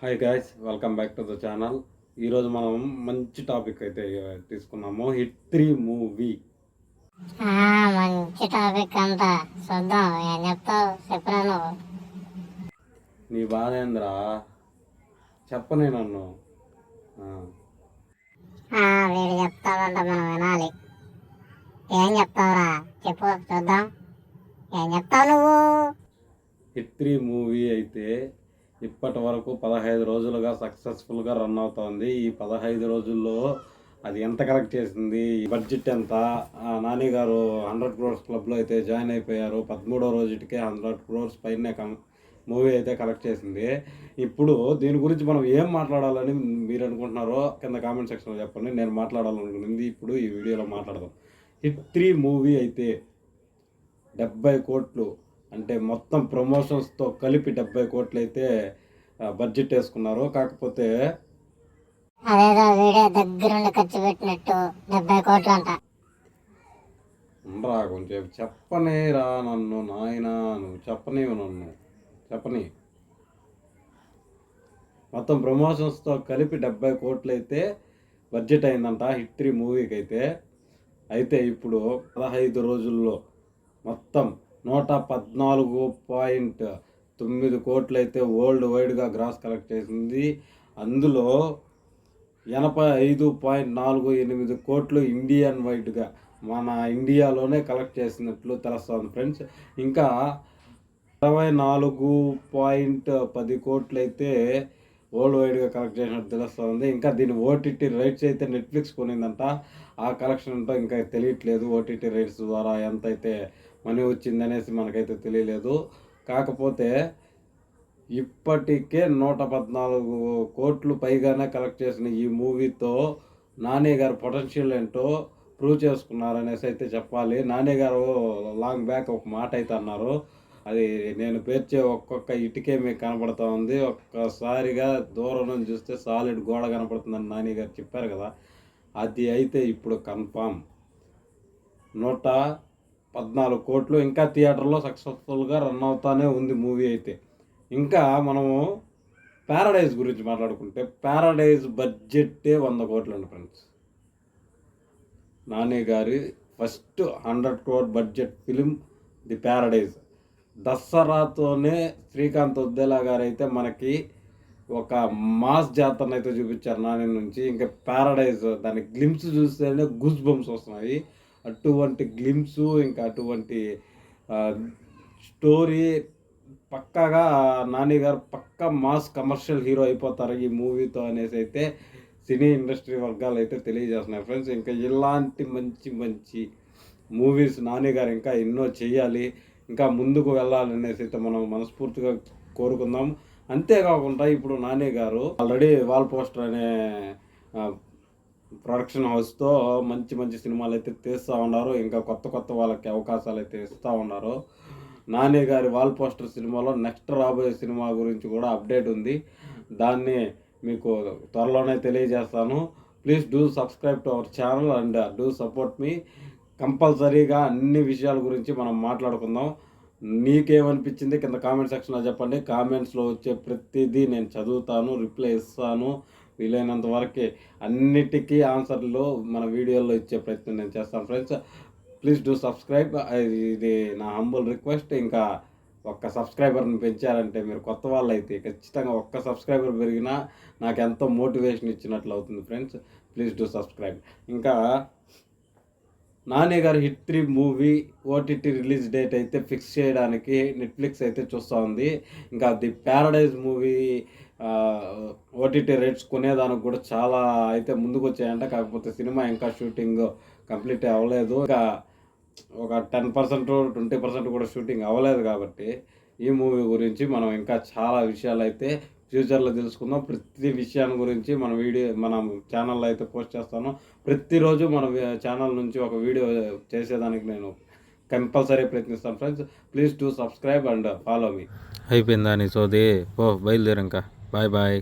Hi guys, welcome back to the channel. ఈరోజు మనం మంచి టాపిక్ అయితే తీసుకున్నాము. Hit 3 movie. మంచి టాపిక్ అంతా చూద్దాం. ఏం చెప్తావు, చెప్పరా నువ్వు. నీ బాధేంద్రా, చెప్పనే నన్ను. వీడు చెప్తాడంట, మనం వినాలి. ఏం చెప్తావురా, చెప్పు చూద్దాం. ఏం చెప్తావు నువ్వు? హిట్ 3 మూవీ అయితే ఇప్పటి వరకు 15 రోజులుగా సక్సెస్ఫుల్గా రన్ అవుతోంది. ఈ 15 రోజుల్లో అది ఎంత కలెక్ట్ చేసింది, బడ్జెట్ ఎంత? నాని గారు 100 crores క్లబ్లో అయితే జాయిన్ అయిపోయారు. 13వ రోజుటికే 100 crores పైనే మూవీ అయితే కలెక్ట్ చేసింది. ఇప్పుడు దీని గురించి మనం ఏం మాట్లాడాలని మీరు అనుకుంటున్నారో కింద కామెంట్ సెక్షన్లో చెప్పండి. నేను మాట్లాడాలనుకుంటుంది ఇప్పుడు ఈ వీడియోలో మాట్లాడదాం. హిట్ 3 మూవీ అయితే 70 కోట్లు, అంటే మొత్తం ప్రమోషన్స్తో కలిపి 70 కోట్లు అయితే బడ్జెట్ వేసుకున్నారు. కాకపోతే అదేదో వీడియో దగ్గరుండి ఖర్చు పెట్టినట్టు 70 కోట్లు అంట. ఉండరా కొంచెం చెప్పనేరా నన్ను, నాయనా నువ్వు చెప్పనివ్వు, నన్ను చెప్పని. మొత్తం ప్రమోషన్స్తో కలిపి 70 కోట్లు అయితే బడ్జెట్ అయిందంట హిట్ 3 మూవీకి అయితే. అయితే ఇప్పుడు 15 రోజుల్లో మొత్తం 114.9 కోట్లు అయితే వరల్డ్ వైడ్గా గ్రాస్ కలెక్ట్ చేసింది. అందులో 85.48 కోట్లు ఇండియన్ వైడ్గా మన ఇండియాలోనే కలెక్ట్ చేసినట్లు తెలుస్తుంది ఫ్రెండ్స్. ఇంకా 24.10 కోట్లు అయితే వరల్డ్ వైడ్గా కలెక్ట్ చేసినట్టు తెలుస్తుంది. ఇంకా దీని ఓటీటీ రైట్స్ అయితే నెట్ఫ్లిక్స్ కొనిందంట. ఆ కలెక్షన్ అంతా ఇంకా తెలియట్లేదు. ఓటీటీ రైట్స్ ద్వారా ఎంత అయితే మనీ వచ్చిందనేసి మనకైతే తెలియలేదు. కాకపోతే ఇప్పటికే 114 కోట్లు పైగానే కలెక్ట్ చేసిన ఈ మూవీతో నాని గారు పొటెన్షియల్ ఏంటో ప్రూవ్ చేసుకున్నారనేసి అయితే చెప్పాలి. నాని గారు లాంగ్ బ్యాక్ ఒక మాట అయితే అన్నారు. అది నేను పేర్చే ఒక్కొక్క ఇటుకే మీకు కనపడుతూ ఉంది. ఒక్కసారిగా దూరం నుంచి చూస్తే సాలిడ్ గోడ కనపడుతుందని నాని గారు చెప్పారు కదా, అది అయితే ఇప్పుడు కన్ఫామ్. 114 కోట్లు ఇంకా థియేటర్లో సక్సెస్ఫుల్గా రన్ అవుతానే ఉంది మూవీ అయితే. ఇంకా మనము ప్యారడైజ్ గురించి మాట్లాడుకుంటే ప్యారడైజ్ బడ్జెట్టే 100 కోట్లు అండి ఫ్రెండ్స్. నాని గారి first 100 crore budget film the Paradise. దసరాతోనే శ్రీకాంత్ వద్దేలా గారు అయితే మనకి ఒక మాస్ జాతరను అయితే చూపించారు నాని నుంచి. ఇంకా ప్యారడైజ్ దాని గ్లిమ్స్ చూస్తేనే గూస్ బంప్స్ వస్తున్నాయి. అటువంటి గ్లిమ్స్, ఇంకా అటువంటి స్టోరీ పక్కాగా నాని గారు పక్కా మాస్ కమర్షియల్ హీరో అయిపోతారు ఈ మూవీతో అనేసి అయితే సినీ ఇండస్ట్రీ వర్గాలు అయితే తెలియజేస్తున్నాయి ఫ్రెండ్స్. ఇంకా ఇలాంటి మంచి మంచి మూవీస్ నాని గారు ఇంకా ఎన్నో చేయాలి, ఇంకా ముందుకు వెళ్ళాలనేసి అయితే మనం మనస్ఫూర్తిగా కోరుకుందాం. అంతేకాకుండా ఇప్పుడు నాని గారు ఆల్రెడీ వాల్ పోస్టర్ అనే ప్రొడక్షన్ హౌస్తో మంచి మంచి సినిమాలు అయితే తీస్తూ ఉన్నారు. ఇంకా కొత్త కొత్త వాళ్ళకి అవకాశాలు అయితే ఇస్తూ ఉన్నారు. నాని గారి వాల్ పోస్టర్ సినిమాలో నెక్స్ట్ రాబోయే సినిమా గురించి కూడా అప్డేట్ ఉంది. దాన్ని మీకు త్వరలోనే తెలియజేస్తాను. Please do subscribe to our channel and do support me. కంపల్సరీగా అన్ని విషయాల గురించి మనం మాట్లాడుకుందాం. నీకేమనిపించింది కింద కామెంట్ సెక్షన్లో చెప్పండి. కామెంట్స్లో వచ్చే ప్రతిదీ నేను చదువుతాను, రిప్లై ఇస్తాను. వీలైనంత వరకు అన్నిటికీ ఆన్సర్లు మన వీడియోలో ఇచ్చే ప్రయత్నం నేను చేస్తాను ఫ్రెండ్స్. Please do subscribe. ఇది నా హంబుల్ రిక్వెస్ట్. ఇంకా ఒక్క సబ్స్క్రైబర్ని పెంచారంటే మీరు కొత్త వాళ్ళు అయితే ఖచ్చితంగా ఒక్క సబ్స్క్రైబర్ పెరిగినా నాకు ఎంతో మోటివేషన్ ఇచ్చినట్లు అవుతుంది ఫ్రెండ్స్. Please do subscribe. ఇంకా నాని గారి hit 3 movie OTT release date అయితే ఫిక్స్ చేయడానికి నెట్ఫ్లిక్స్ అయితే చూస్తూ ఉంది. ఇంకా the Paradise movie OTT rates కొనేదానికి కూడా చాలా అయితే ముందుకు వచ్చాయంట. కాకపోతే సినిమా ఇంకా షూటింగ్ కంప్లీట్ అవ్వలేదు. ఇంకా ఒక 10% 20% కూడా షూటింగ్ అవ్వలేదు. కాబట్టి ఈ మూవీ గురించి మనం ఇంకా చాలా విషయాలు అయితే ఫ్యూచర్లో తెలుసుకుందాం. ప్రతి విషయాన్ని గురించి మన ఛానల్లో అయితే పోస్ట్ చేస్తాను. ప్రతిరోజు మన ఛానల్ నుంచి ఒక వీడియో చేసేదానికి నేను కంపల్సరీ ప్రయత్నిస్తాను friends. Please do subscribe and follow me. అయిపోయిందా నీ సోది? ఓ బయలుదేరు ఇంకా. Bye bye.